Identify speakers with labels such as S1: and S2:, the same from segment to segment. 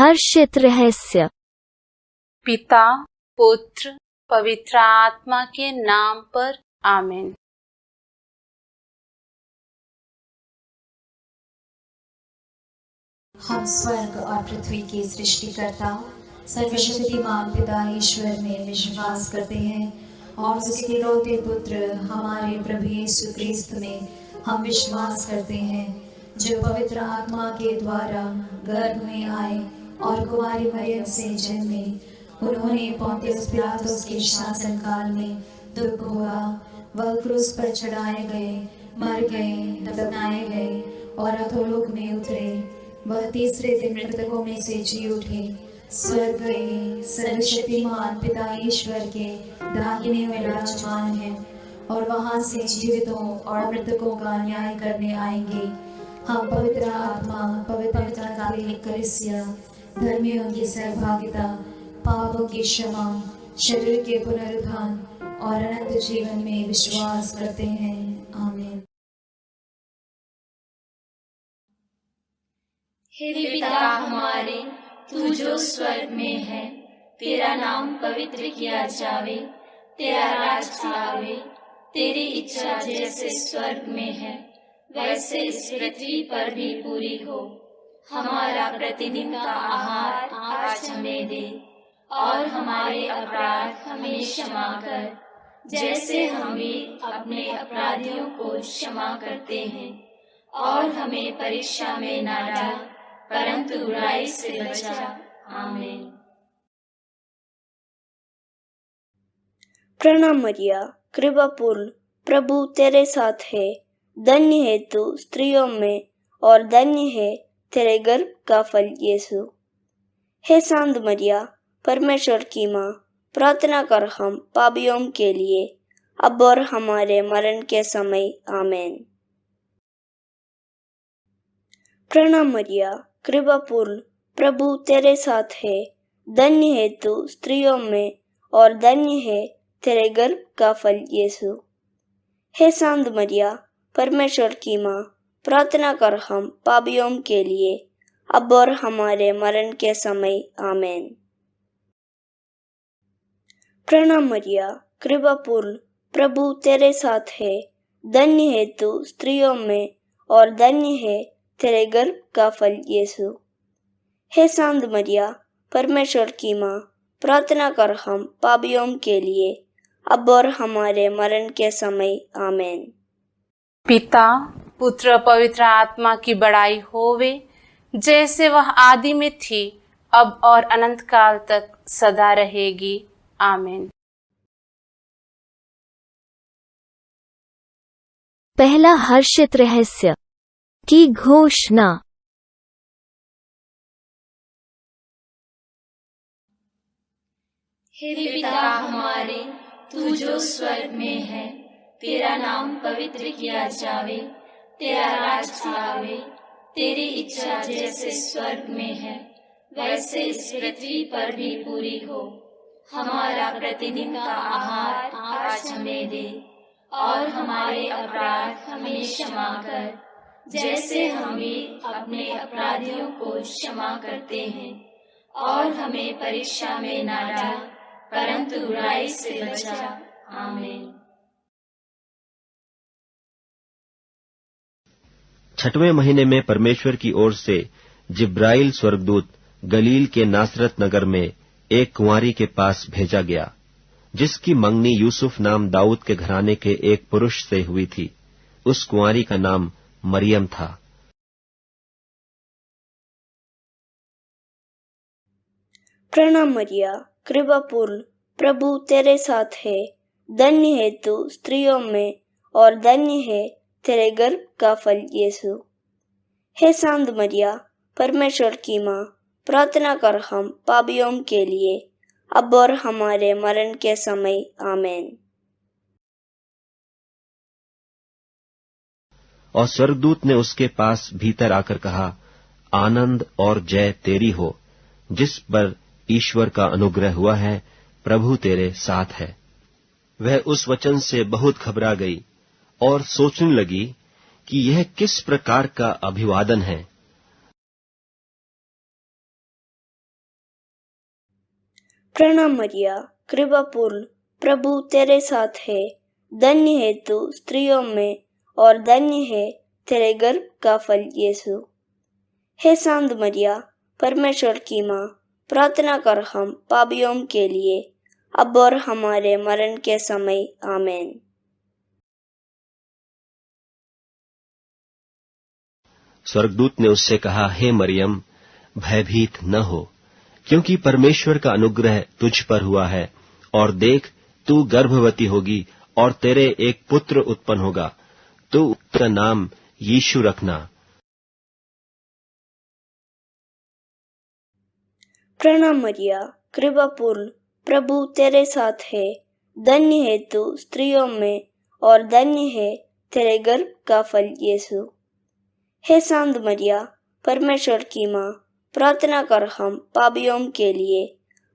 S1: हर्षित रहस्य।
S2: पिता, पुत्र, पवित्र आत्मा के नाम पर आमीन।
S3: हम स्वर्ग और पृथ्वी के सृष्टिकर्ता सर्वशक्तिमान पिता ईश्वर में विश्वास करते हैं और उसके इकलौते पुत्र हमारे प्रभु यीशु क्रिस्त में हम विश्वास करते हैं, जो पवित्र आत्मा के द्वारा गर्भ में आए और कुमारी मरियम से जन्मे। उन्होंने पोंतियुस पिलातुस के शासन काल में दुख हुआ, वह क्रूस पर चढ़ाए गए, मर गए, दफनाए गए और अधोलोक में उतरे। वह तीसरे दिन मृतकों में से जी उठे, स्वर्ग गए, सर्वशक्तिमान पिता ईश्वर के दाहिने में विराजमान है और वहां से जीवितों और मृतकों का न्याय करने आएंगे। हम पवित्र आत्मा, पवित्र कैथोलिक कलीसिया, धर्मियों की सहभागिता, पापों की क्षमा, शरीर के पुनरुत्थान और अनंत जीवन में विश्वास करते हैं। आमीन।
S4: हे पिता हमारे, तू जो स्वर्ग में है, तेरा नाम पवित्र किया जावे, तेरा राज आवे, तेरी इच्छा जैसे स्वर्ग में है वैसे इस पृथ्वी पर भी पूरी हो। हमारा प्रतिदिन का आहार आज हमें दे और हमारे अपराध हमें क्षमा कर, जैसे हम भी अपने अपराधियों को क्षमा करते हैं, और हमें परीक्षा में न डाल परंतु बुराई से बचा। आमीन।
S5: प्रणाम मरिया, कृपा पूर्ण, प्रभु तेरे साथ है। धन्य है तू स्त्रियों में और धन्य है तेरे गर्भ का फल यीशु। हे शांत मरिया, परमेश्वर की माँ, प्रार्थना कर हम पापियों के लिए, अब और हमारे मरण के समय। आमीन। प्रणाम मरिया, कृपा पूर्ण, प्रभु तेरे साथ है। धन्य है तू स्त्रियों में और धन्य है तेरे गर्भ का फल यीशु। हे शांत मरिया, परमेश्वर की माँ, प्रार्थना कर हम पापियों के लिए, अब और हमारे मरण के समय। आमीन। प्रणाम मरिया, कृपा पूर्ण, प्रभु तेरे साथ है। धन्य है तू स्त्रियों में और धन्य है तेरे गर्भ का फल यीशु। हे शांत मरिया, परमेश्वर की माँ, प्रार्थना कर हम पापियों के लिए, अब और हमारे मरण के समय। आमीन।
S2: पिता, पुत्र, पवित्र आत्मा की बड़ाई होवे, जैसे वह आदि में थी, अब और अनंत काल तक सदा रहेगी। आमीन।
S1: पहला हर्षित रहस्य की घोषणा।
S4: हे पिता हमारे, तू जो स्वर्ग में है, तेरा नाम पवित्र किया जावे, तेरा राज आवे, तेरी इच्छा जैसे स्वर्ग में है वैसे इस पृथ्वी पर भी पूरी हो। हमारा प्रतिदिन का आहार आज हमें दे और हमारे अपराध हमें क्षमा कर, जैसे हम भी अपने अपराधियों को क्षमा करते हैं, और हमें परीक्षा में न डाल परंतु बुराई से बचा। आमीन।
S6: छठवें महीने में परमेश्वर की ओर से जिब्राइल स्वर्गदूत गलील के नासरत नगर में एक कुंवारी के पास भेजा गया, जिसकी मंगनी यूसुफ नाम दाऊद के घराने के एक पुरुष से हुई थी। उस कुंवारी का नाम मरियम था।
S5: प्रणाम मरिया, कृपा पूर्ण, प्रभु तेरे साथ है। धन्य है तू स्त्रियों में और धन्य है तेरे गर्भ का फल यीशु। हे शांत मरिया, परमेश्वर की माँ, प्रार्थना कर हम पापियों के लिए, अब और हमारे मरण के समय। आमीन।
S6: और स्वर्गदूत ने उसके पास भीतर आकर कहा, आनंद और जय तेरी हो, जिस पर ईश्वर का अनुग्रह हुआ है, प्रभु तेरे साथ है। वह उस वचन से बहुत घबरा गई और सोचने लगी कि यह किस प्रकार का अभिवादन है।
S5: प्रणाम मरिया, कृपा पूर्ण, प्रभु तेरे साथ है। धन्य है तू स्त्रियों में और धन्य है तेरे गर्भ का फल यीशु। हे शांत मरिया, परमेश्वर की माँ, प्रार्थना कर हम पापियों के लिए, अब और हमारे मरण के समय। आमीन।
S6: स्वर्गदूत ने उससे कहा, हे मरियम, भयभीत न हो, क्योंकि परमेश्वर का अनुग्रह तुझ पर हुआ है, और देख, तू गर्भवती होगी और तेरे एक पुत्र उत्पन्न होगा। तू उसका नाम यीशु रखना।
S5: प्रणाम मरिया, कृपा पूर्ण, प्रभु तेरे साथ है। धन्य है तू स्त्रियों में और धन्य है तेरे गर्भ का फल यीशु। हे शांत मरिया, परमेश्वर की माँ, प्रार्थना कर हम पापियों के लिए,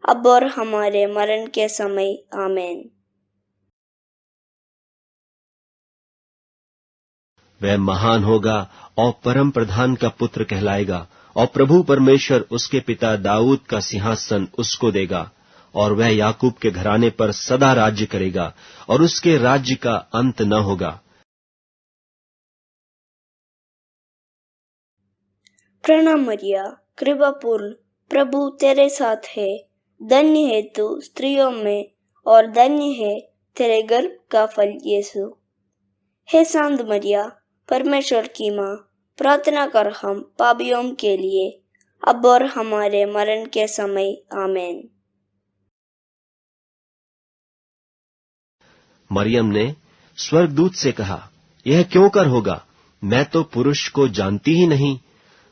S5: अब और हमारे मरण के समय। आमीन।
S6: वह महान होगा और परम प्रधान का पुत्र कहलाएगा, और प्रभु परमेश्वर उसके पिता दाऊद का सिंहासन उसको देगा, और वह याकूब के घराने पर सदा राज्य करेगा, और उसके राज्य का अंत न होगा।
S5: प्रणाम मरिया, कृपा पूर्ण, प्रभु तेरे साथ है। धन्य है तू स्त्रियों में और धन्य है तेरे गर्भ का फल यीशु। हे शांत मरिया, परमेश्वर की माँ, प्रार्थना कर हम पापियों के लिए, अब और हमारे मरण के समय। आमीन।
S6: मरियम ने स्वर्गदूत से कहा, यह क्यों कर होगा? मैं तो पुरुष को जानती ही नहीं।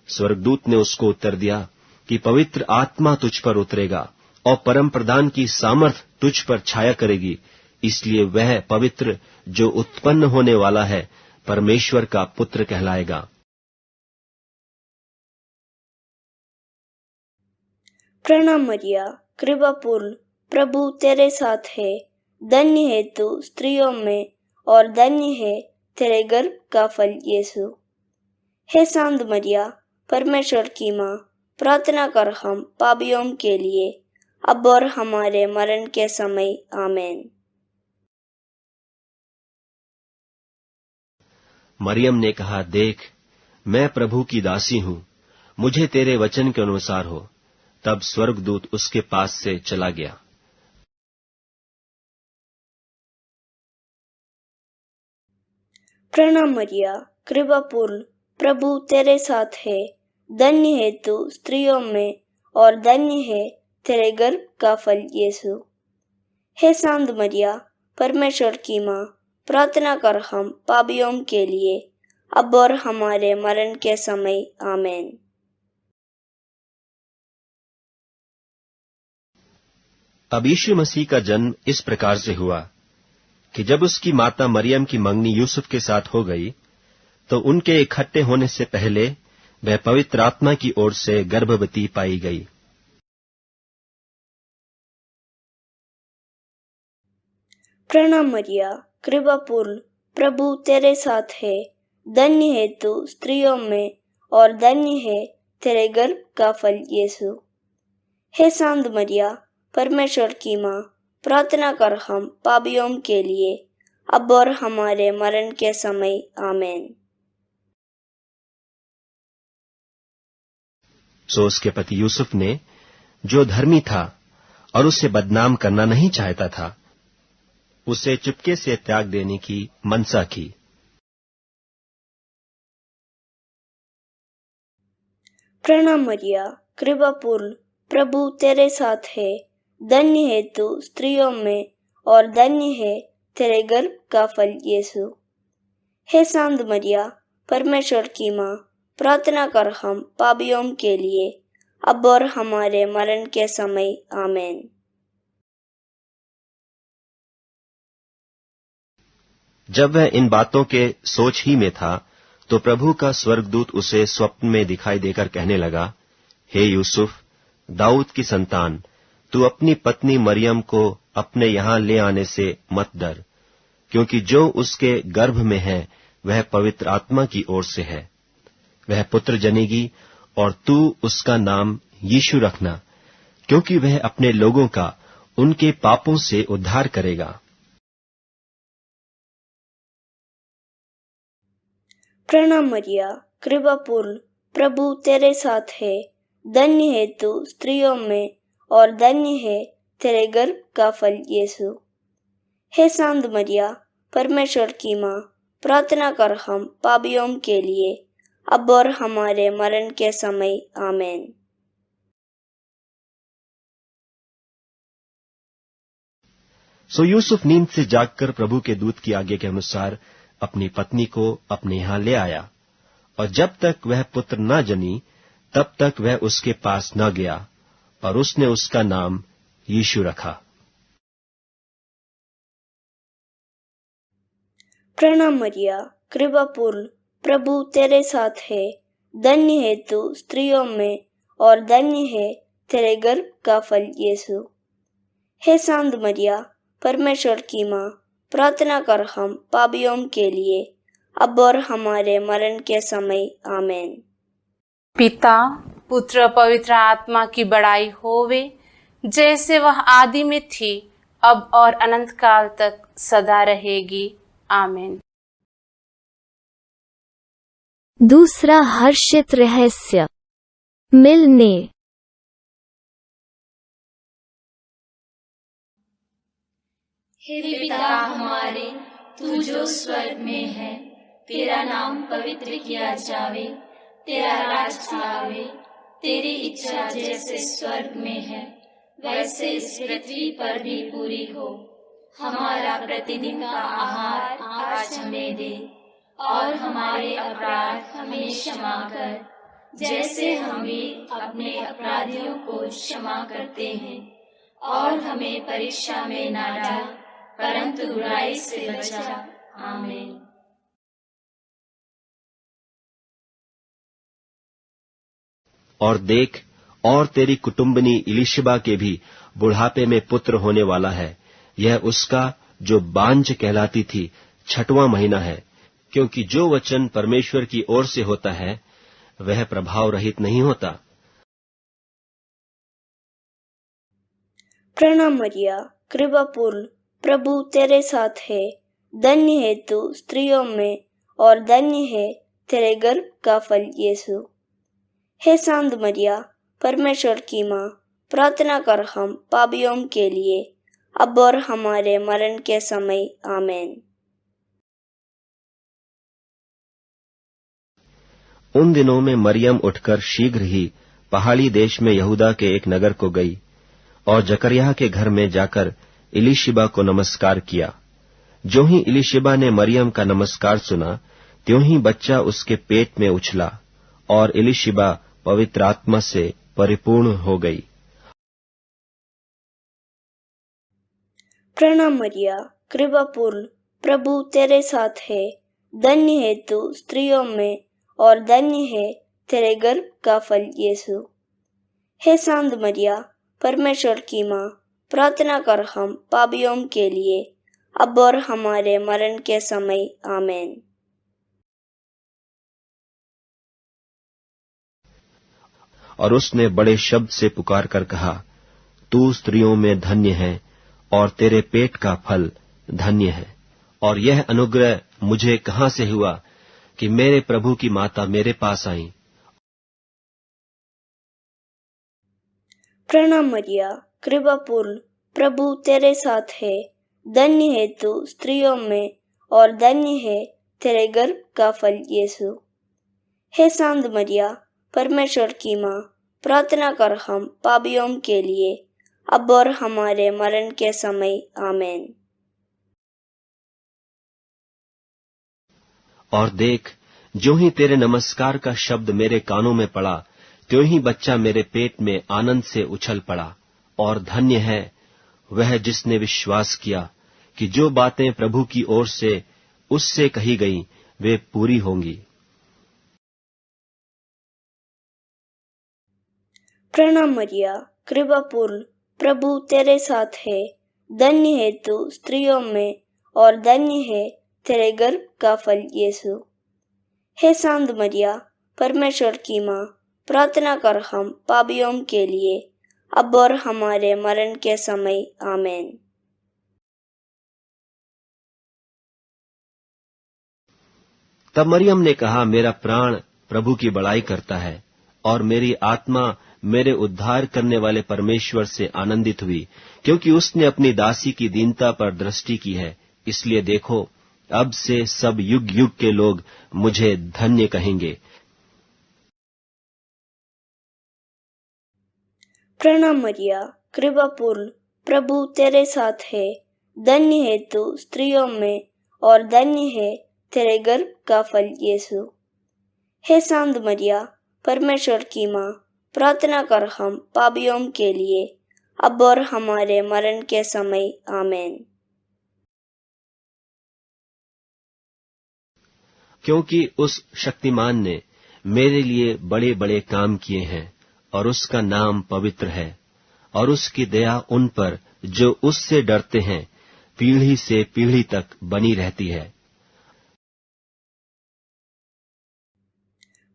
S6: स्वर्गदूत ने उसको उत्तर दिया कि पवित्र आत्मा तुझ पर उतरेगा और परम प्रधान की सामर्थ तुझ पर छाया करेगी, इसलिए वह पवित्र जो उत्पन्न होने वाला है परमेश्वर का पुत्र कहलाएगा।
S5: प्रणाम मरिया, कृपा पूर्ण, प्रभु तेरे साथ है। धन्य है तू स्त्रियों में और धन्य है तेरे गर्भ का फल यीशु। हे शांत मरिया, परमेश्वर की माँ, प्रार्थना कर हम पापियों के लिए, अब और हमारे मरण के समय। आमीन।
S6: मरियम ने कहा, देख, मैं प्रभु की दासी हूँ, मुझे तेरे वचन के अनुसार हो। तब स्वर्गदूत उसके पास से चला गया।
S5: प्रणाम मरिया, कृपा पूर्ण, प्रभु तेरे साथ है। धन्य है तू स्त्रियों में और धन्य है तेरे गर्भ का फल यीशु। हे शांत मरिया, परमेश्वर की माँ, प्रार्थना कर हम पापियों के लिए, अब और हमारे मरण के समय। आमीन।
S6: अब यीशु मसीह का जन्म इस प्रकार से हुआ कि जब उसकी माता मरियम की मंगनी यूसुफ के साथ हो गई, तो उनके इकट्ठे होने से पहले वह पवित्र आत्मा की ओर से गर्भवती पाई गई।
S5: प्रणाम मरिया, कृपा पूर्ण, प्रभु तेरे साथ है। धन्य है तू स्त्रियों में और धन्य है तेरे गर्भ का फल यीशु। हे शांत मरिया, परमेश्वर की माँ, प्रार्थना कर हम पापियों के लिए, अब और हमारे मरण के समय। आमीन।
S6: सो उसके पति यूसुफ ने, जो धर्मी था और उसे बदनाम करना नहीं चाहता था, उसे चुपके से त्याग देने की मनसा की।
S5: प्रणाम मरिया, कृपा पूर्ण, प्रभु तेरे साथ है। धन्य है तू स्त्रियों में और धन्य है तेरे गर्भ का फल यीशु। हे शांत मरिया, परमेश्वर की माँ, प्रार्थना कर हम पापियों के लिए, अब और हमारे मरण के समय। आमीन।
S6: जब वह इन बातों के सोच ही में था, तो प्रभु का स्वर्गदूत उसे स्वप्न में दिखाई देकर कहने लगा, हे यूसुफ, दाऊद की संतान, तू अपनी पत्नी मरियम को अपने यहाँ ले आने से मत डर, क्योंकि जो उसके गर्भ में है वह पवित्र आत्मा की ओर से है। वह पुत्र जनेगी और तू उसका नाम यीशु रखना, क्योंकि वह अपने लोगों का उनके पापों से उद्धार करेगा।
S5: प्रणाम मरिया, कृपा पूर्ण, प्रभु तेरे साथ है। धन्य है तू स्त्रियों में और धन्य है तेरे गर्भ का फल यीशु। हे शांत मरिया, परमेश्वर की माँ, प्रार्थना कर हम पापियों के लिए, अब और हमारे मरण के समय। आमीन।
S6: सो यूसुफ नींद से जागकर प्रभु के दूत की आज्ञा के अनुसार अपनी पत्नी को अपने यहां ले आया, और जब तक वह पुत्र न जनी तब तक वह उसके पास न गया, और उसने उसका नाम यीशु रखा।
S5: प्रणाम मरिया, कृपा पूर्ण, प्रभु तेरे साथ है। धन्य है तू स्त्रियों में और धन्य है तेरे गर्भ का फल यीशु। हे शांत मरिया, परमेश्वर की माँ, प्रार्थना कर हम पापियों के लिए, अब और हमारे मरण के समय। आमीन।
S2: पिता, पुत्र, पवित्र आत्मा की बड़ाई होवे, जैसे वह आदि में थी, अब और अनंत काल तक सदा रहेगी। आमीन।
S1: दूसरा हर्षित रहस्य, मिलने।
S4: हे पिता हमारे, तू जो स्वर्ग में है, तेरा नाम पवित्र किया जावे, तेरा राज आवे, तेरी इच्छा जैसे स्वर्ग में है वैसे इस पृथ्वी पर भी पूरी हो। हमारा प्रतिदिन का आहार आज हमें दे, और हमारे अपराध हमें क्षमा कर, जैसे हम भी अपने अपराधियों को क्षमा करते हैं, और हमें परीक्षा में न डाल, परंतु बुराई से बचा। आमीन।
S6: और देख, और तेरी कुटुंबनी इलिशिबा के भी बुढ़ापे में पुत्र होने वाला है। यह उसका जो बांझ कहलाती थी 6वां महीना है, क्योंकि जो वचन परमेश्वर की ओर से होता है वह प्रभाव रहित नहीं होता।
S5: प्रणाम मरिया, कृपा पूर्ण, प्रभु तेरे साथ है। धन्य है तू स्त्रियों में और धन्य है तेरे गर्भ का फल यीशु। हे शांत मरिया, परमेश्वर की माँ, प्रार्थना कर हम पापियों के लिए, अब और हमारे मरण के समय। आमीन।
S6: उन दिनों में मरियम उठकर शीघ्र ही पहाड़ी देश में यहूदा के एक नगर को गई, और जकरिया के घर में जाकर इलिशिबा को नमस्कार किया। जो ही इलिशिबा ने मरियम का नमस्कार सुना, त्यों ही बच्चा उसके पेट में उछला, और इलिशिबा पवित्र आत्मा से परिपूर्ण हो गई।
S5: प्रणाम मरिया, कृपा पूर्ण, प्रभु तेरे साथ है। धन्य है तू स्त्रियों में और धन्य है तेरे गर्भ का फल यीशु। हे शांत मरिया, परमेश्वर की माँ, प्रार्थना कर हम पापियों के लिए, अब और हमारे मरण के समय। आमीन।
S6: और उसने बड़े शब्द से पुकार कर कहा, तू स्त्रियों में धन्य है, और तेरे पेट का फल धन्य है। और यह अनुग्रह मुझे कहां से हुआ कि मेरे प्रभु की माता मेरे पास आई।
S5: प्रणाम मरिया, कृपा पूर्ण, प्रभु तेरे साथ है। धन्य है तू स्त्रियों में और धन्य है तेरे गर्भ का फल यीशु। हे शांत मरिया, परमेश्वर की माँ, प्रार्थना कर हम पापियों के लिए, अब और हमारे मरण के समय। आमीन।
S6: और देख, जो ही तेरे नमस्कार का शब्द मेरे कानों में पड़ा, त्यों ही बच्चा मेरे पेट में आनंद से उछल पड़ा। और धन्य है वह जिसने विश्वास किया कि जो बातें प्रभु की ओर से उससे कही गईं वे पूरी होंगी।
S5: प्रणाम मरिया, कृपा पूर्ण, प्रभु तेरे साथ है। धन्य है तू स्त्रियों में और धन्य है तेरे गर्भ का फल यीशु। हे शांत मरिया, परमेश्वर की माँ, प्रार्थना कर हम पापियों के लिए, अब और हमारे मरण के समय। आमीन।
S6: तब मरियम ने कहा, मेरा प्राण प्रभु की बड़ाई करता है और मेरी आत्मा मेरे उद्धार करने वाले परमेश्वर से आनंदित हुई, क्योंकि उसने अपनी दासी की दीनता पर दृष्टि की है। इसलिए देखो, अब से सब युग युग के लोग मुझे धन्य कहेंगे।
S5: प्रणाम मरिया, कृपा पूर्ण, प्रभु तेरे साथ है। धन्य है तू स्त्रियों में और धन्य है तेरे गर्भ का फल यीशु। हे शांत मरिया, परमेश्वर की माँ, प्रार्थना कर हम पापियों के लिए, अब और हमारे मरण के समय। आमीन।
S6: क्योंकि उस शक्तिमान ने मेरे लिए बड़े बड़े काम किए हैं और उसका नाम पवित्र है, और उसकी दया उन पर जो उससे डरते हैं पीढ़ी से पीढ़ी तक बनी रहती है।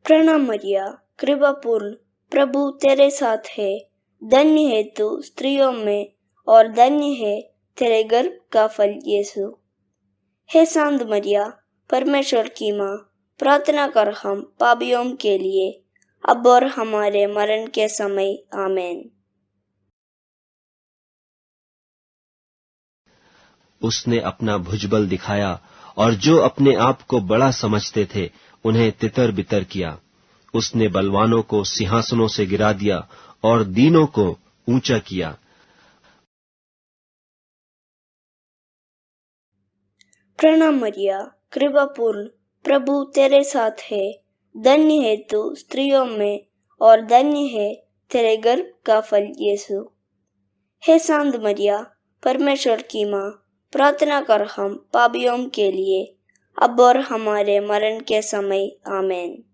S5: प्रणाम मरिया, कृपा पूर्ण, प्रभु तेरे साथ है। धन्य है तू स्त्रियों में और धन्य है तेरे गर्भ का फल यीशु। हे शांत मरिया, परमेश्वर की माँ, प्रार्थना कर हम पापियों के लिए, अब और हमारे मरण के समय। आमीन।
S6: उसने अपना भुजबल दिखाया और जो अपने आप को बड़ा समझते थे उन्हें तितर बितर किया। उसने बलवानों को सिंहासनों से गिरा दिया और दीनों को ऊंचा किया।
S5: प्रणाम मरिया, कृपा पूर्ण, प्रभु तेरे साथ है। धन्य है तू स्त्रियों में और धन्य है तेरे गर्भ का फल यीशु। हे शांत मरिया, परमेश्वर की माँ, प्रार्थना कर हम पापियों के लिए, अब और हमारे मरण के समय। आमीन।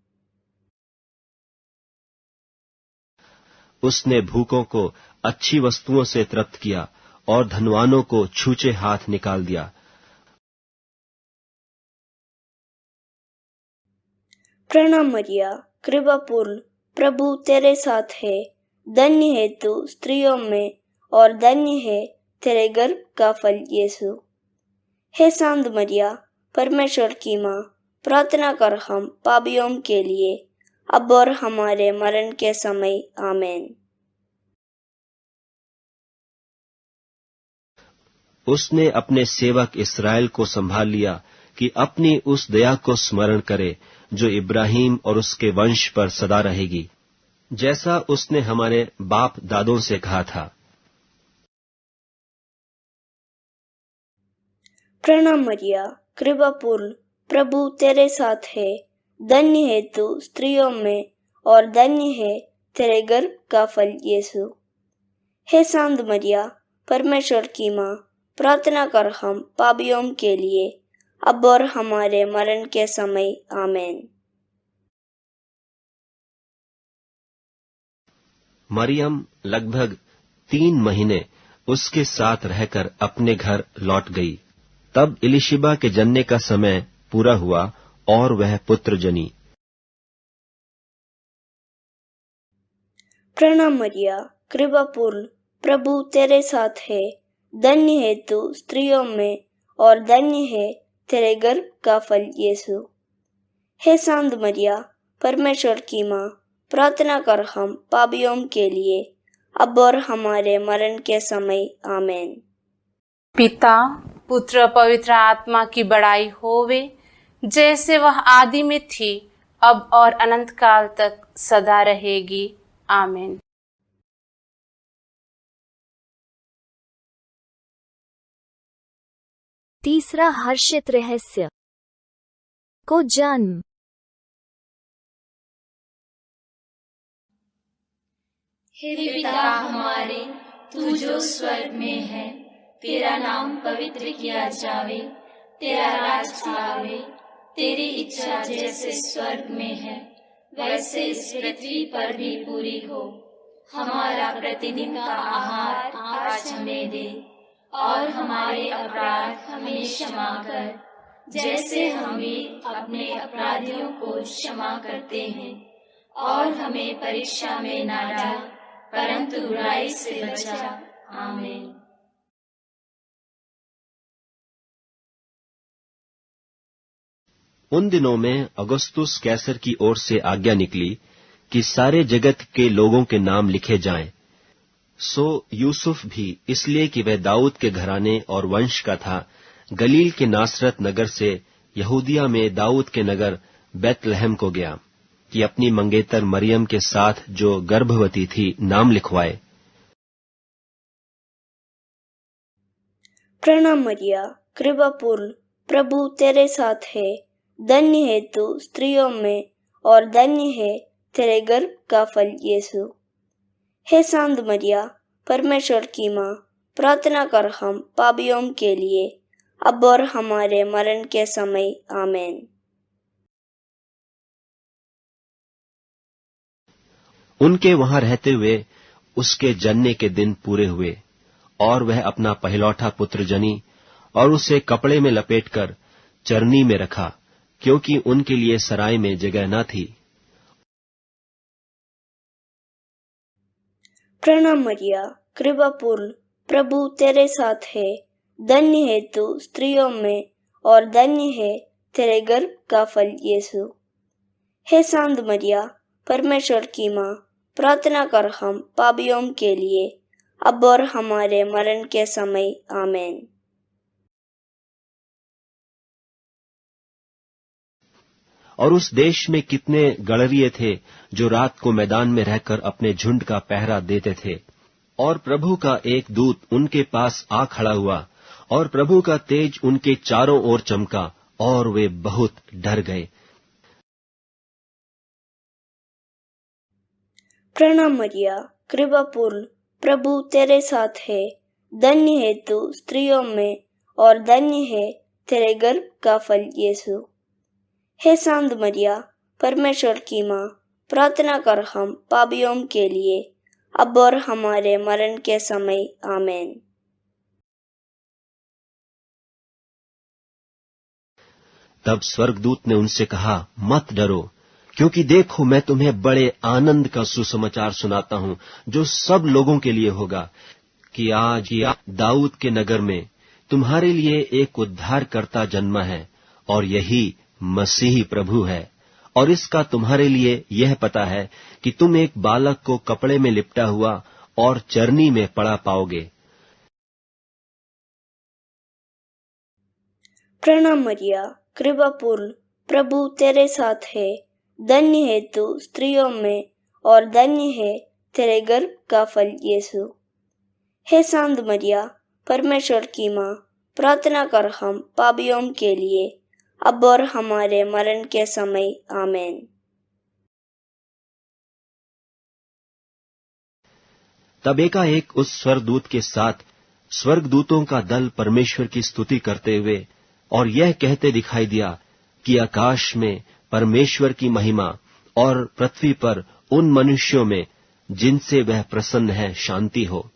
S6: उसने भूखों को अच्छी वस्तुओं से तृप्त किया और धनवानों को छूचे हाथ निकाल दिया।
S5: प्रणाम मरिया, कृपा पूर्ण, प्रभु तेरे साथ है। धन्य है तू स्त्रियों में और धन्य है तेरे गर्भ का फल यीशु। हे शांत मरिया, परमेश्वर की माँ, प्रार्थना कर हम पापियों के लिए, अब और हमारे मरण के समय। आमीन।
S6: उसने अपने सेवक इस्राएल को संभाल लिया कि अपनी उस दया को स्मरण करे जो इब्राहिम और उसके वंश पर सदा रहेगी, जैसा उसने हमारे बाप दादों से कहा था।
S5: प्रणाम मरिया, कृपा पूर्ण, प्रभु तेरे साथ है। धन्य है तू स्त्रियों में और धन्य है तेरे गर्भ का फल यीशु। हे शांत मरिया, परमेश्वर की माँ, प्रार्थना कर हम पापियों के लिए, अब और हमारे मरण के समय। आमीन।
S6: मरियम लगभग 3 महीने उसके साथ रहकर अपने घर लौट गई। तब इलिशिबा के जन्ने का समय पूरा हुआ और वह पुत्र जनी।
S5: प्रणाम मरिया, कृपा पूर्ण, प्रभु तेरे साथ है। धन्य है तू स्त्रियों में और धन्य है तेरे गर्भ का फल यीशु। हे शांत मरिया, परमेश्वर की माँ, प्रार्थना कर हम पापियों के लिए, अब और हमारे मरण के समय। आमीन।
S2: पिता, पुत्र, पवित्र आत्मा की बड़ाई होवे, जैसे वह आदि में थी, अब और अनंत काल तक सदा रहेगी। आमीन।
S1: तीसरा हर्षित रहस्य को जन्म।
S4: हे पिता हमारे, तू जो स्वर्ग में है, तेरा नाम पवित्र किया जावे, तेरा राज आवे, तेरी इच्छा जैसे स्वर्ग में है वैसे इस पृथ्वी पर भी पूरी हो। हमारा प्रतिदिन का आहार आज हमें दे, और हमारे अपराध हमें क्षमा कर, जैसे हम भी अपने अपराधियों को क्षमा करते हैं, और हमें परीक्षा में ना डाल, परंतु बुराई से बचा। आमीन।
S6: उन दिनों में अगस्तुस कैसर की ओर से आज्ञा निकली कि सारे जगत के लोगों के नाम लिखे जाएं। सो यूसुफ भी, इसलिए कि वह दाऊद के घराने और वंश का था, गलील के नासरत नगर से यहूदिया में दाऊद के नगर बैतलहम को गया कि अपनी मंगेतर मरियम के साथ जो गर्भवती थी नाम लिखवाए।
S5: प्रणाम मरिया, कृपा पूर्ण, प्रभु तेरे साथ है। धन्य है तू स्त्रियों में और धन्य है तेरे गर्भ का फल यीशु। हे शांत मरिया, परमेश्वर की माँ, प्रार्थना कर हम पापियों के लिए, अब और हमारे मरण के समय। आमीन।
S6: उनके वहां रहते हुए उसके जनने के दिन पूरे हुए और वह अपना पहलौठा पुत्र जनी और उसे कपड़े में लपेटकर चरनी में रखा, क्योंकि उनके लिए सराय में जगह न थी।
S5: प्रणाम मरिया, कृपा पूर्ण, प्रभु तेरे साथ है। धन्य है तू स्त्रियों में और धन्य है तेरे गर्भ का फल यीशु। हे शांत मरिया, परमेश्वर की माँ, प्रार्थना कर हम पापियों के लिए, अब और हमारे मरण के समय। आमीन।
S6: और उस देश में कितने गड़रिये थे जो रात को मैदान में रहकर अपने झुंड का पहरा देते थे। और प्रभु का एक दूत उनके पास आ खड़ा हुआ और प्रभु का तेज उनके चारों ओर चमका और वे बहुत डर गए।
S5: प्रणाम मरिया, कृपा पूर्ण, प्रभु तेरे साथ है। धन्य है तू स्त्रियों में और धन्य है तेरे गर्भ का फल यीशु। हे शांत मरिया, परमेश्वर की माँ, प्रार्थना कर हम पापियों के लिए, अब और हमारे मरण के समय। आमीन।
S6: तब स्वर्गदूत ने उनसे कहा, मत डरो, क्योंकि देखो मैं तुम्हें बड़े आनंद का सुसमाचार सुनाता हूं, जो सब लोगों के लिए होगा, कि आज दाऊद के नगर में तुम्हारे लिए एक उद्धारकर्ता जन्मा है, और यही मसीही प्रभु है। और इसका तुम्हारे लिए यह पता है कि तुम एक बालक को कपड़े में लिपटा हुआ और चरनी में पड़ा पाओगे।
S5: प्रणाम मरिया, कृपा पूर्ण, प्रभु तेरे साथ है। धन्य है तू स्त्रियों में और धन्य है तेरे गर्भ का फल यीशु। हे शांत मरिया, परमेश्वर की माँ, प्रार्थना कर हम पापियों के लिए, अब और हमारे मरण के समय। आमीन।
S6: तब एकाएक उस स्वर्गदूत के साथ स्वर्गदूतों का दल परमेश्वर की स्तुति करते हुए और यह कहते दिखाई दिया कि आकाश में परमेश्वर की महिमा और पृथ्वी पर उन मनुष्यों में जिनसे वह प्रसन्न है शांति हो।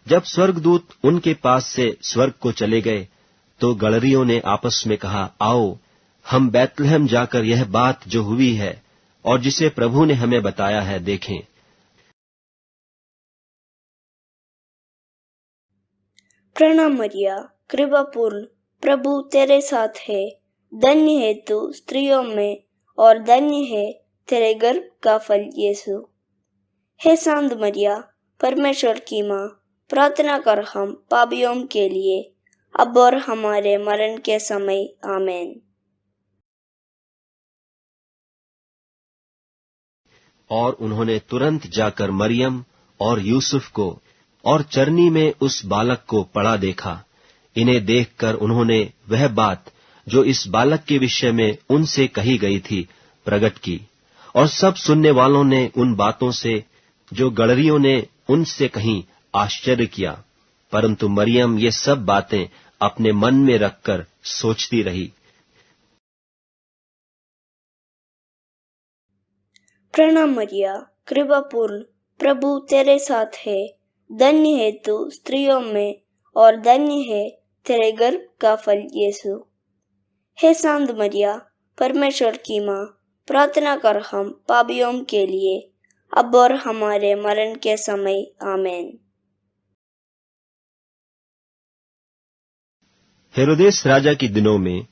S6: जब स्वर्गदूत उनके पास से स्वर्ग को चले गए तो गड़रियों ने आपस में कहा, आओ हम बैतलहम जाकर यह बात जो हुई है और जिसे प्रभु ने हमें बताया है देखें।
S5: प्रणाम मरिया, कृपा पूर्ण, प्रभु तेरे साथ है। धन्य है तू स्त्रियों में और धन्य है तेरे गर्भ का फल यीशु। हे शांत मरिया, परमेश्वर की माँ, प्रार्थना कर हम पापियों के लिए, अब और हमारे मरण के समय। आमीन।
S6: और उन्होंने तुरंत जाकर मरियम और यूसुफ को और चरनी में उस बालक को पड़ा देखा। इन्हें देखकर उन्होंने वह बात जो इस बालक के विषय में उनसे कही गई थी प्रकट की, और सब सुनने वालों ने उन बातों से जो गड़रियों ने उनसे कहीं आश्चर्य किया। परंतु मरियम ये सब बातें अपने मन में रखकर सोचती रही।
S5: प्रणाम मरिया, कृपा पूर्ण, प्रभु तेरे साथ है। धन्य है तू स्त्रियों में और धन्य है तेरे गर्भ का फल यीशु। हे शांत मरिया, परमेश्वर की माँ, प्रार्थना कर हम पापियों के लिए, अब और हमारे मरण के समय। आमीन।
S6: हेरोदेस राजा के दिनों में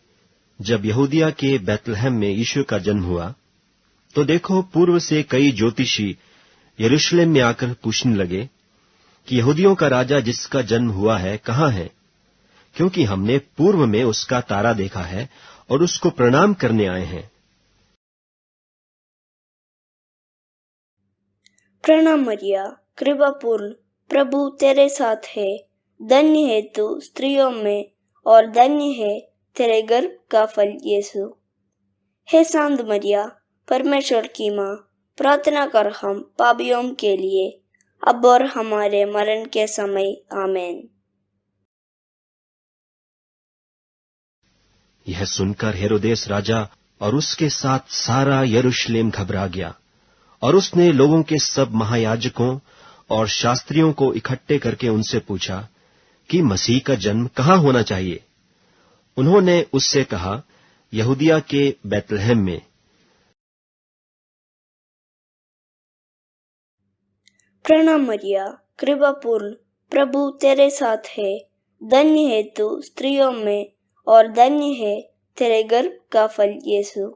S6: जब यहूदिया के बैतलहम में यीशु का जन्म हुआ, तो देखो पूर्व से कई ज्योतिषी यरूशलेम में आकर पूछने लगे कि यहूदियों का राजा जिसका जन्म हुआ है कहाँ है, क्योंकि हमने पूर्व में उसका तारा देखा है और उसको प्रणाम करने आए हैं।
S5: प्रणाम मरिया, कृपा पूर्ण, प्रभु तेरे साथ है। धन्य है तू स्त्रियों में और धन्य है तेरे गर्भ का फल यीशु। हे शांत मरिया, परमेश्वर की माँ, प्रार्थना कर हम पापियों के लिए, अब और हमारे मरण के समय। आमीन।
S6: यह सुनकर हेरोदेस राजा और उसके साथ सारा यरूशलेम घबरा गया, और उसने लोगों के सब महायाजकों और शास्त्रियों को इकट्ठे करके उनसे पूछा कि मसीह का जन्म कहाँ होना चाहिए। उन्होंने उससे कहा, यहूदिया के बैतलहम में।
S5: प्रणाम मरिया, कृपा पूर्ण, प्रभु तेरे साथ है। धन्य है तू स्त्रियों में और धन्य है तेरे गर्भ का फल यीशु।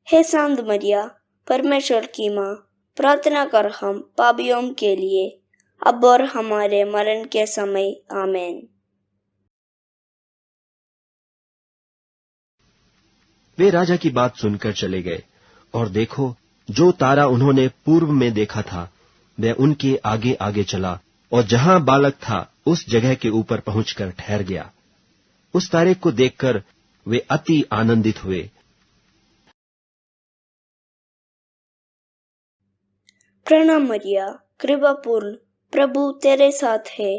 S5: हे शांत मरिया, परमेश्वर की माँ, प्रार्थना कर हम पापियों के लिए, अब और हमारे मरण के समय। आमीन।
S6: वे राजा की बात सुनकर चले गए, और देखो जो तारा उन्होंने पूर्व में देखा था वह उनके आगे आगे चला, और जहां बालक था उस जगह के ऊपर पहुंचकर ठहर गया। उस तारे को देखकर वे अति आनंदित हुए।
S5: प्रणाम मरिया, कृपा पूर्ण, प्रभु तेरे साथ है।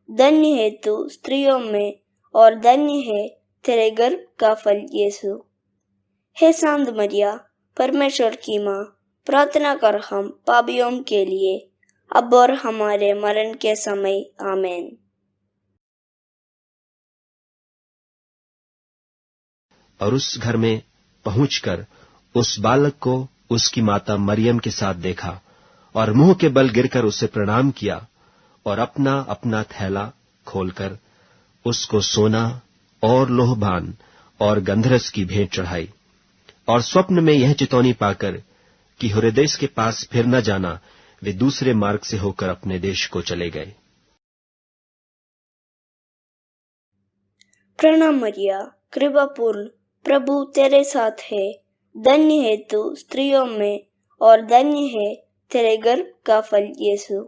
S5: धन्य है तू स्त्रियों में और धन्य है तेरे गर्भ का फल यीशु। हे शांत मरिया, परमेश्वर की माँ, प्रार्थना कर हम पापियों के लिए, अब और हमारे मरण के समय। आमीन।
S6: और उस घर में पहुंचकर उस बालक को उसकी माता मरियम के साथ देखा, और मुंह के बल गिरकर उसे प्रणाम किया, और अपना अपना थैला खोलकर उसको सोना और लोहबान और गंधरस की भेंट चढ़ाई। और स्वप्न में यह चितौनी पाकर कि हेरोदेस के पास फिर न जाना, वे दूसरे मार्ग से होकर अपने देश को चले गए।
S5: प्रणाम मरिया, कृपा पूर्ण, प्रभु तेरे साथ है। धन्य है तू स्त्रियों में और धन्य है तेरे गर्भ का फल यीशु।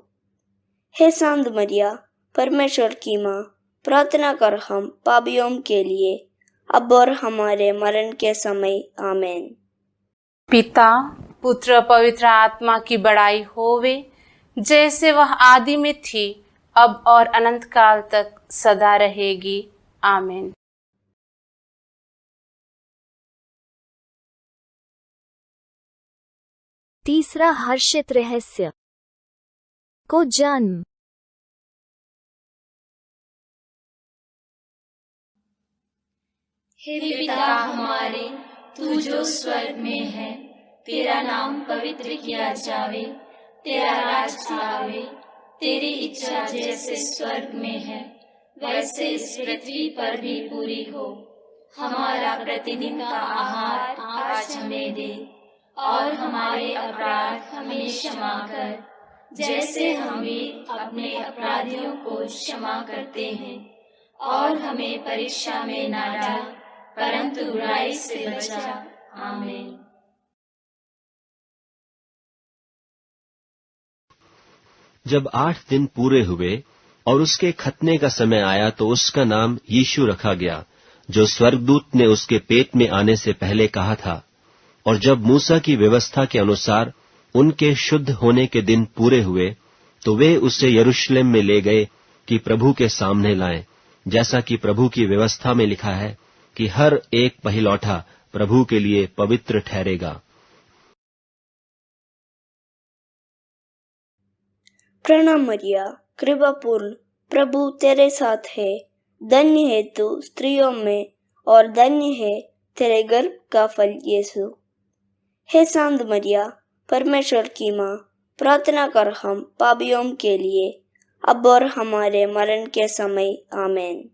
S5: हे शांत मरिया, परमेश्वर की माँ, प्रार्थना कर हम पापियों के लिए, अब और हमारे मरण के समय। आमीन।
S2: पिता, पुत्र, पवित्र आत्मा की बड़ाई होवे, जैसे वह आदि में थी, अब और अनंत काल तक सदा रहेगी। आमीन।
S1: तीसरा हर्षित रहस्य को जन्म।
S4: हे पिता हमारे, तू जो स्वर्ग में है, तेरा नाम पवित्र किया जावे, तेरा राज आवे, तेरी इच्छा जैसे स्वर्ग में है वैसे इस पृथ्वी पर भी पूरी हो। हमारा प्रतिदिन का आहार आज हमें दे, और हमारे अपराध हमें क्षमा कर, जैसे हम भी अपने अपराधियों को क्षमा करते हैं, और हमें परीक्षा में न डाल, परंतु बुराई से बचा। आमीन।
S6: जब 8 दिन पूरे हुए और उसके खतने का समय आया, तो उसका नाम यीशु रखा गया, जो स्वर्गदूत ने उसके पेट में आने से पहले कहा था। और जब मूसा की व्यवस्था के अनुसार उनके शुद्ध होने के दिन पूरे हुए, तो वे उसे यरूशलेम में ले गए कि प्रभु के सामने लाएं, जैसा कि प्रभु की व्यवस्था में लिखा है कि हर एक पहिलौठा प्रभु के लिए पवित्र ठहरेगा।
S5: प्रणाम मरिया, कृपा पूर्ण, प्रभु तेरे साथ है। धन्य है तू स्त्रियों में और धन्य है तेरे गर्भ का फल यीशु। हे शांत मरिया, परमेश्वर की माँ, प्रार्थना कर हम पापियों के लिए, अब और हमारे मरण के समय। आमीन।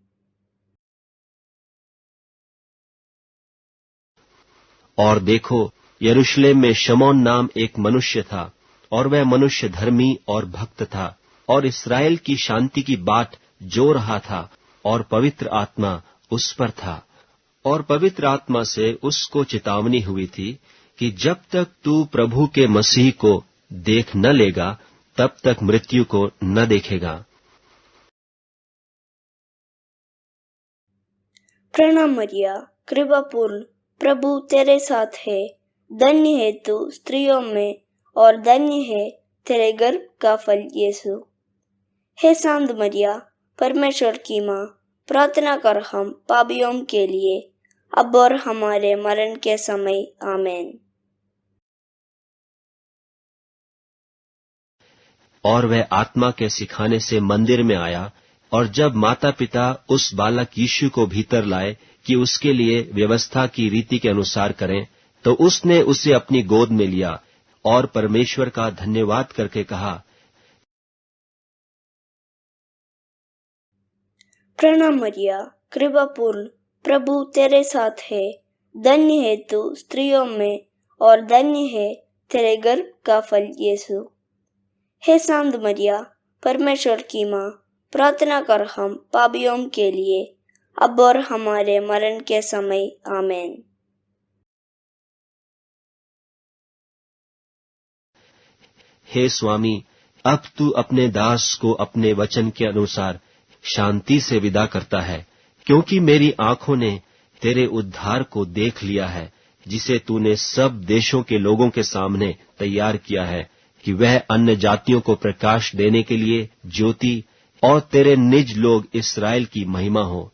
S6: और देखो, यरूशलेम में शमौन नाम एक मनुष्य था, और वह मनुष्य धर्मी और भक्त था, और इस्राएल की शांति की बाट जो रहा था, और पवित्र आत्मा उस पर था। और पवित्र आत्मा से उसको चेतावनी हुई थी कि जब तक तू प्रभु के मसीह को देख न लेगा, तब तक मृत्यु को न देखेगा।
S5: प्रणाम मरिया, कृपा पूर्ण, प्रभु तेरे साथ है। धन्य है तू स्त्रियों में, और धन्य है तेरे गर्भ का फल यीशु। हे शांत मरिया, परमेश्वर की माँ, प्रार्थना कर हम पापियों के लिए, अब और हमारे मरण के समय। आमीन।
S6: और वह आत्मा के सिखाने से मंदिर में आया, और जब माता पिता उस बालक यीशु को भीतर लाए कि उसके लिए व्यवस्था की रीति के अनुसार करें, तो उसने उसे अपनी गोद में लिया और परमेश्वर का धन्यवाद करके कहा,
S5: प्रणाम मरिया, कृपा पूर्ण, प्रभु तेरे साथ है। धन्य है तू स्त्रियों में, और धन्य है तेरे गर्भ का फल यीशु। हे शांत मरिया, परमेश्वर की माँ, प्रार्थना कर हम पापियों के लिए, अब और हमारे मरण के समय। आमीन।
S6: हे स्वामी, अब तू अपने दास को अपने वचन के अनुसार शांति से विदा करता है, क्योंकि मेरी आंखों ने तेरे उद्धार को देख लिया है, जिसे तूने सब देशों के लोगों के सामने तैयार किया है, कि वह अन्य जातियों को प्रकाश देने के लिए ज्योति और तेरे निज लोग इस्राएल की महिमा हो।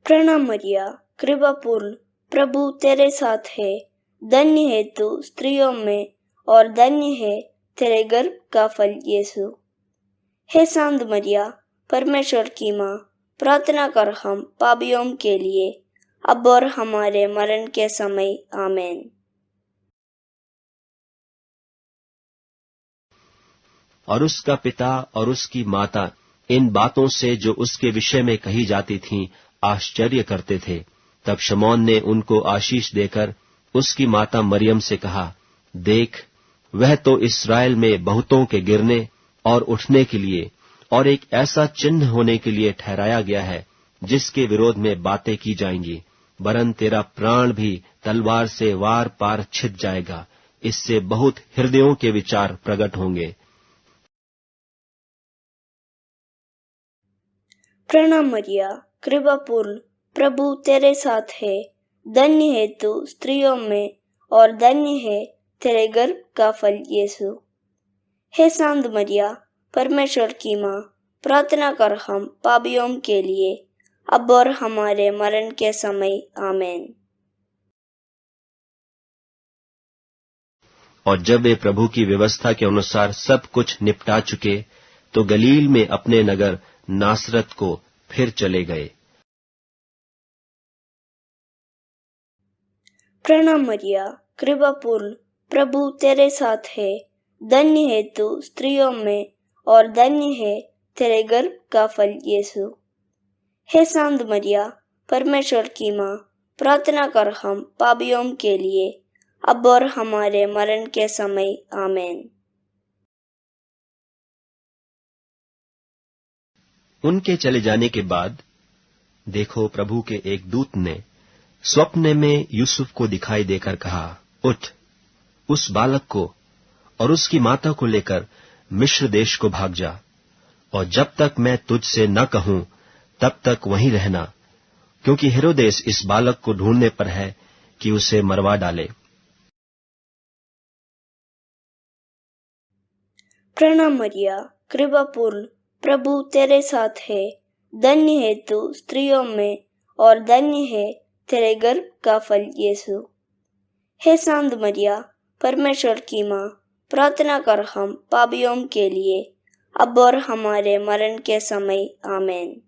S5: प्रणाम मरिया, कृपा पूर्ण, प्रभु तेरे साथ है। धन्य है तू स्त्रियों में, और धन्य है तेरे गर्भ का फल यीशु। हे शांत मरिया, परमेश्वर की माँ, प्रार्थना कर हम पापियों के लिए, अब और हमारे मरण के समय। आमीन।
S6: और उसका पिता और उसकी माता इन बातों से जो उसके विषय में कही जाती थीं आश्चर्य करते थे। तब शमौन ने उनको आशीष देकर उसकी माता मरियम से कहा, देख, वह तो इस्राएल में बहुतों के गिरने और उठने के लिए और एक ऐसा चिन्ह होने के लिए ठहराया गया है, जिसके विरोध में बातें की जाएंगी, वरन तेरा प्राण भी तलवार से वार पार छिद जाएगा। इससे बहुत हृदयों के विचार प्रकट होंगे।
S5: प्रणाम मरिया, कृपा पूर्ण, प्रभु तेरे साथ है। धन्य है तू स्त्रियों में, और धन्य है तेरे गर्भ का फल यीशु। हे शांत मरिया, परमेश्वर की माँ, प्रार्थना कर हम पापियों के लिए, अब और हमारे मरण के समय। आमीन।
S6: और जब वे प्रभु की व्यवस्था के अनुसार सब कुछ निपटा चुके, तो गलील में अपने नगर नासरत को फिर चले गए।
S5: प्रणाम मरिया, कृपा पूर्ण, प्रभु तेरे साथ है। धन्य है तू स्त्रियों में, और धन्य है तेरे गर्भ का फल यीशु। हे शांत मरिया, परमेश्वर की माँ, प्रार्थना कर हम पापियों के लिए, अब और हमारे मरण के समय। आमीन।
S6: उनके चले जाने के बाद देखो, प्रभु के एक दूत ने स्वप्न में यूसुफ को दिखाई देकर कहा, उठ, उस बालक को और उसकी माता को लेकर मिस्र देश को भाग जा, और जब तक मैं तुझसे न कहूं तब तक वहीं रहना, क्योंकि हेरोदेस इस बालक को ढूंढने पर है कि उसे मरवा डाले।
S5: प्रणाम मरिया, कृपा पूर्ण, प्रभु तेरे साथ है। धन्य है तू स्त्रियों में, और धन्य है तेरे गर्भ का फल यीशु। हे शांत मरिया, परमेश्वर की माँ, प्रार्थना कर हम पापियों के लिए, अब और हमारे मरण के समय। आमीन।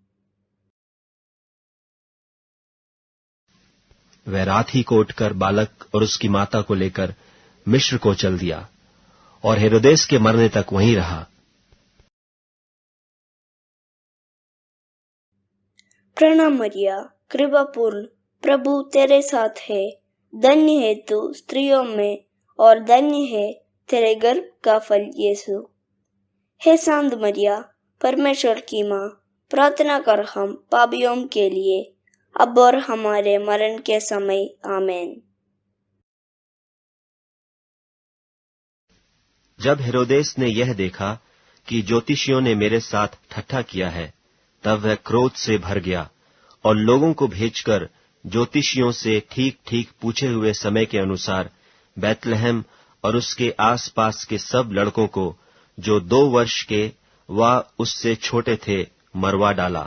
S6: वह रात ही को उठकर बालक और उसकी माता को लेकर मिस्र को चल दिया और हेरोदेस के मरने तक वहीं रहा।
S5: प्रणाम मरिया, कृपा पूर्ण, प्रभु तेरे साथ है। धन्य है तू स्त्रियों में और धन्य है तेरे गर्भ का फल यीशु। हे शांत मरिया, परमेश्वर की माँ, प्रार्थना कर हम पापियों के लिए, अब और हमारे मरण के समय। आमीन।
S6: जब हेरोदेस ने यह देखा कि ज्योतिषियों ने मेरे साथ ठट्ठा किया है, तब वह क्रोध से भर गया और लोगों को भेजकर ज्योतिषियों से ठीक ठीक पूछे हुए समय के अनुसार बैतलहम और उसके आसपास के सब लड़कों को जो 2 वर्ष के व उससे छोटे थे मरवा डाला।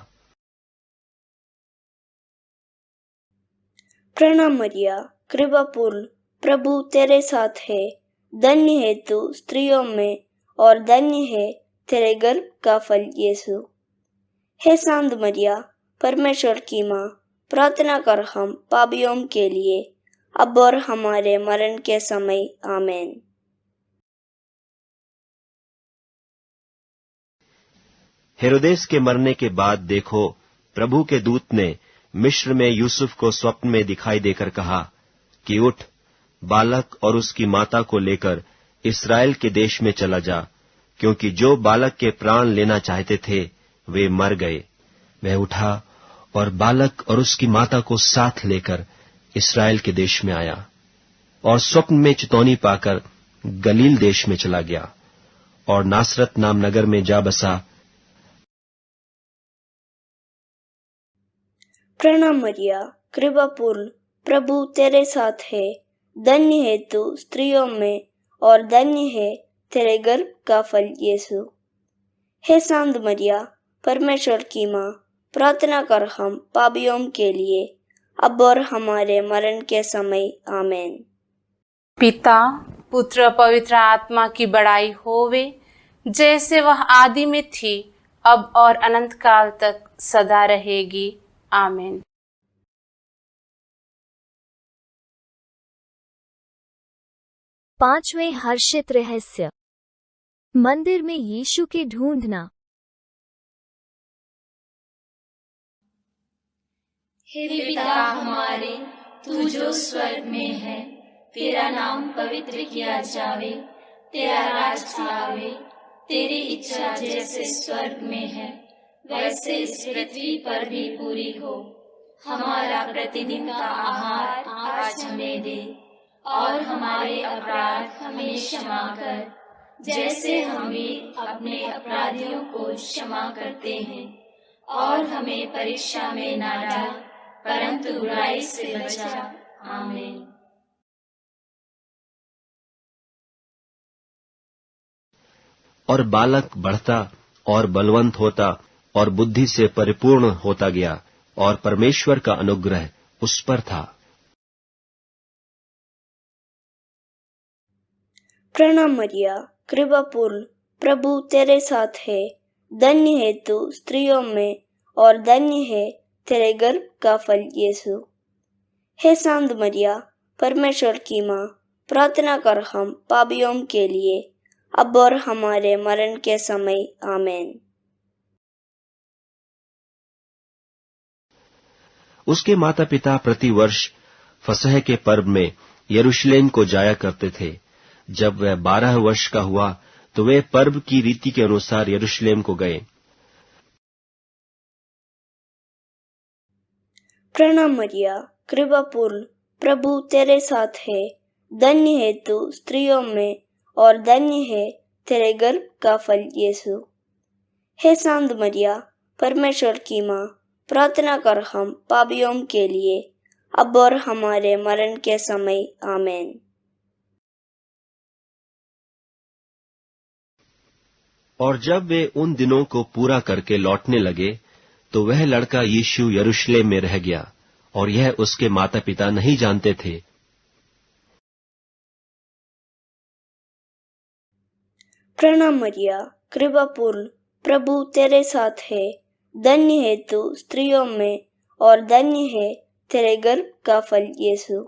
S5: प्रणाम मरिया, कृपा पूर्ण, प्रभु तेरे साथ है। धन्य है तू स्त्रियों में और धन्य है तेरे गर्भ का फल यीशु। हे शांत मरिया, परमेश्वर की माँ, प्रार्थना कर हम पापियों के लिए, अब और हमारे मरण के समय। आमीन।
S6: हेरोदेस के मरने के बाद देखो, प्रभु के दूत ने मिस्र में यूसुफ को स्वप्न में दिखाई देकर कहा कि उठ, बालक और उसकी माता को लेकर इस्राएल के देश में चला जा, क्योंकि जो बालक के प्राण लेना चाहते थे वे मर गए। वह उठा और बालक और उसकी माता को साथ लेकर इस्राएल के देश में आया और स्वप्न में चितौनी पाकर गलील देश में चला गया और नासरत नाम नगर में जा बसा।
S5: प्रणाम मरिया, कृपा पूर्ण, प्रभु तेरे साथ है। धन्य है तू स्त्रियों में और धन्य है तेरे गर्भ का फल यीशु। हे शांत मरिया, परमेश्वर की माँ, प्रार्थना कर हम पापियों के लिए, अब और हमारे मरण के समय। आमीन।
S2: पिता, पुत्र, पवित्र आत्मा की बड़ाई होवे, जैसे वह आदि में थी, अब और अनंत काल तक सदा रहेगी। आमीन।
S1: पांचवें हर्षित रहस्य, मंदिर में यीशु के ढूंढना।
S4: हे पिता हमारे, तू जो स्वर्ग में है, तेरा नाम पवित्र किया जावे, तेरा राज आवे, तेरी इच्छा जैसे स्वर्ग में है वैसे इस पृथ्वी पर भी पूरी हो। हमारा प्रतिदिन का आहार आज हमें दे, और हमारे अपराध हमें क्षमा कर, जैसे हम भी अपने अपराधियों को क्षमा करते हैं, और हमें परीक्षा में ना डाल, परंतु बुराई से बचा। आमीन।
S6: और बालक बढ़ता और बलवंत होता और बुद्धि से परिपूर्ण होता गया, और परमेश्वर का अनुग्रह उस पर था।
S5: प्रणाम मरिया, कृपा पूर्ण, प्रभु तेरे साथ है। धन्य है तू स्त्रियों में और धन्य है तेरे गर्भ का फल यीशु। हे शांत मरिया, परमेश्वर की माँ, प्रार्थना कर हम पापियों के लिए, अब और हमारे मरण के समय। आमीन।
S6: उसके माता पिता प्रति वर्ष फसह के पर्व में यरूशलेम को जाया करते थे। जब वह 12 वर्ष का हुआ तो वे पर्व की रीति के अनुसार यरूशलेम को गए।
S5: प्रणाम मरिया, कृपा पूर्ण, प्रभु तेरे साथ है। धन्य है तू स्त्रियों में और धन्य है तेरे गर्भ का फल यीशु। हे शांत मरिया, परमेश्वर की माँ, प्रार्थना कर हम पापियों के लिए, अब और हमारे मरण के समय। आमीन।
S6: और जब वे उन दिनों को पूरा करके लौटने लगे तो वह लड़का यीशु यरूशलेम में रह गया, और यह उसके माता पिता नहीं जानते थे।
S5: प्रणाम मरिया, कृपा पूर्ण, प्रभु तेरे साथ है। धन्य है तू स्त्रियों में और धन्य है तेरे गर्भ का फल यीशु।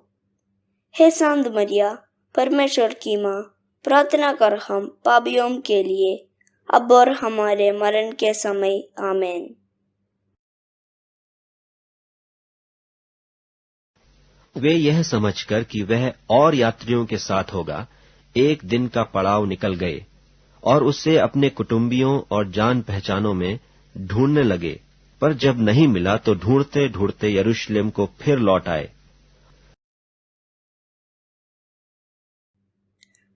S5: हे शांत मरिया, परमेश्वर की माँ, प्रार्थना कर हम पापियों के लिए, अब और हमारे मरण के समय। आमीन।
S6: वे यह समझकर कि वह और यात्रियों के साथ होगा, एक दिन का पड़ाव निकल गए और उसे अपने कुटुंबियों और जान पहचानों में ढूंढने लगे, पर जब नहीं मिला तो ढूंढते ढूंढते यरूशलेम को फिर लौट आए।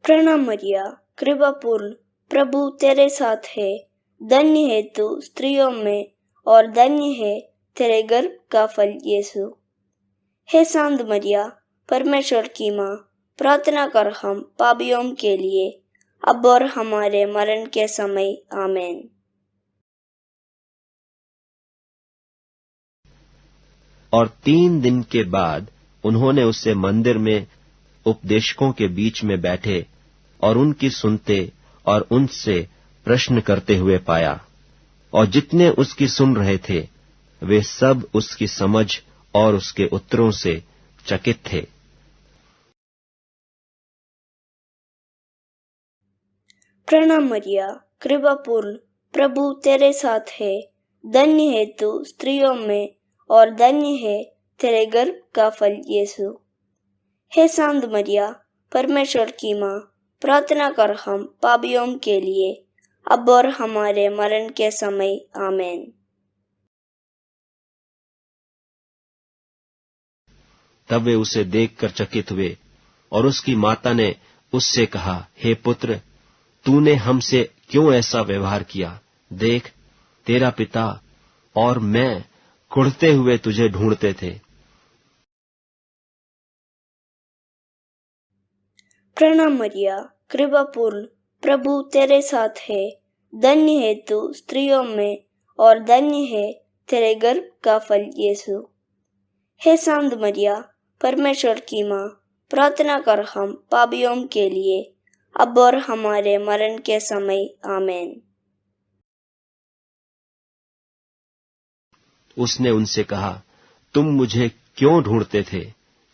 S5: प्रणाम मरिया, कृपा पूर्ण, प्रभु तेरे साथ है। धन्य है तू स्त्रियों में और धन्य है तेरे गर्भ का फल यीशु। हे शांत मरिया, परमेश्वर की माँ, प्रार्थना कर हम पापियों के लिए, अब और हमारे मरण के समय। आमीन।
S6: और 3 दिन के बाद उन्होंने उसे मंदिर में उपदेशकों के बीच में बैठे और उनकी सुनते और उनसे प्रश्न करते हुए पाया, और जितने उसकी सुन रहे थे वे सब उसकी समझ और उसके उत्तरों से चकित थे।
S5: प्रणाम मरिया, कृपा पूर्ण, प्रभु तेरे साथ है। धन्य है तू स्त्रियों में और धन्य है तेरे गर्भ का फल यीशु। हे शांत मरिया, परमेश्वर की माँ, प्रार्थना कर हम पापियों के लिए, अब और हमारे मरण के समय। आमीन।
S6: तब वे उसे देखकर चकित हुए, और उसकी माता ने उससे कहा, हे पुत्र, तूने हमसे क्यों ऐसा व्यवहार किया? देख, तेरा पिता और मैं कुढ़ते हुए तुझे ढूंढते थे।
S5: प्रणाम मरिया, कृपा पूर्ण, प्रभु तेरे साथ है। धन्य है तू स्त्रियों में और धन्य है तेरे गर्भ का फल यीशु। हे शांत मरिया, परमेश्वर की माँ, प्रार्थना कर हम पापियों के लिए, अब और हमारे मरण के समय। आमीन।
S6: उसने उनसे कहा, तुम मुझे क्यों ढूंढते थे?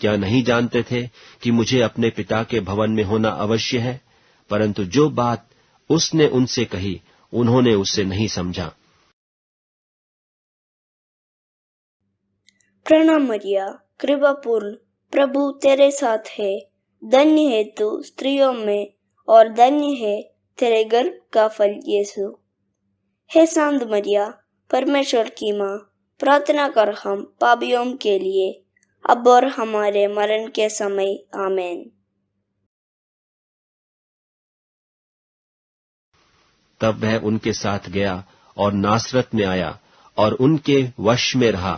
S6: क्या नहीं जानते थे कि मुझे अपने पिता के भवन में होना अवश्य है? परंतु जो बात उसने उनसे कही उन्होंने उसे नहीं समझा।
S5: प्रणाम मरिया, कृपा पूर्ण, प्रभु तेरे साथ है। धन्य है तू स्त्रियों में और धन्य है तेरे गर्भ का फल यीशु। हे शांत मरिया, परमेश्वर की माँ, प्रार्थना कर हम पापियों के लिए, अब और हमारे मरण के समय। आमीन।
S6: तब वह उनके साथ गया और नासरत में आया और उनके वश में रहा।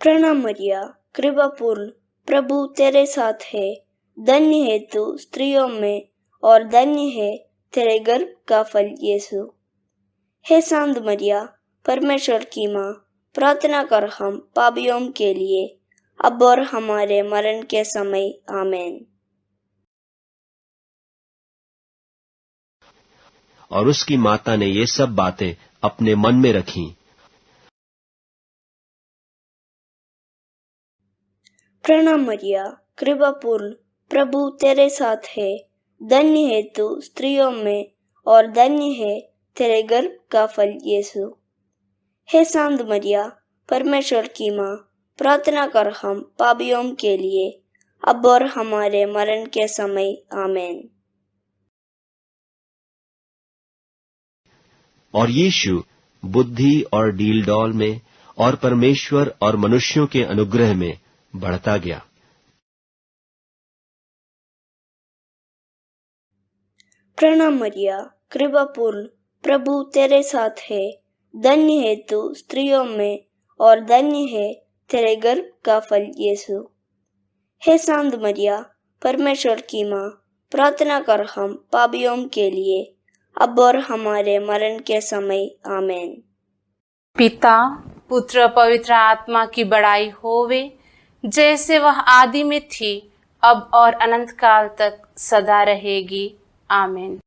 S5: प्रणाम मरिया, कृपा पूर्ण, प्रभु तेरे साथ है। धन्य है तू स्त्रियों में और धन्य है तेरे गर्भ का फल यीशु। हे शांत मरिया, परमेश्वर की माँ, प्रार्थना कर हम पापियों के लिए, अब और हमारे मरण के समय। आमीन।
S6: और उसकी माता ने ये सब बातें अपने मन में रखीं।
S5: प्रणाम मरिया, कृपा पूर्ण, प्रभु तेरे साथ है। धन्य है तू स्त्रियों में और धन्य है तेरे गर्भ का फल यीशु। हे शांत मरिया, परमेश्वर की माँ, प्रार्थना कर हम पापियों के लिए, अब और हमारे मरण के समय। आमीन।
S6: और यीशु बुद्धि और डीलडौल में और परमेश्वर और मनुष्यों के अनुग्रह में बढ़ता गया।
S5: प्रणाम मरिया, कृपा पूर्ण, प्रभु तेरे साथ है। धन्य है तू स्त्रियों में और धन्य है तेरे गर्भ का फल यीशु। हे शांत मरिया, परमेश्वर की माँ, प्रार्थना कर हम पापियों के लिए, अब और हमारे मरण के समय। आमीन।
S2: पिता, पुत्र, पवित्र आत्मा की बड़ाई होवे, जैसे वह आदि में थी, अब और अनंत काल तक सदा रहेगी। आमीन।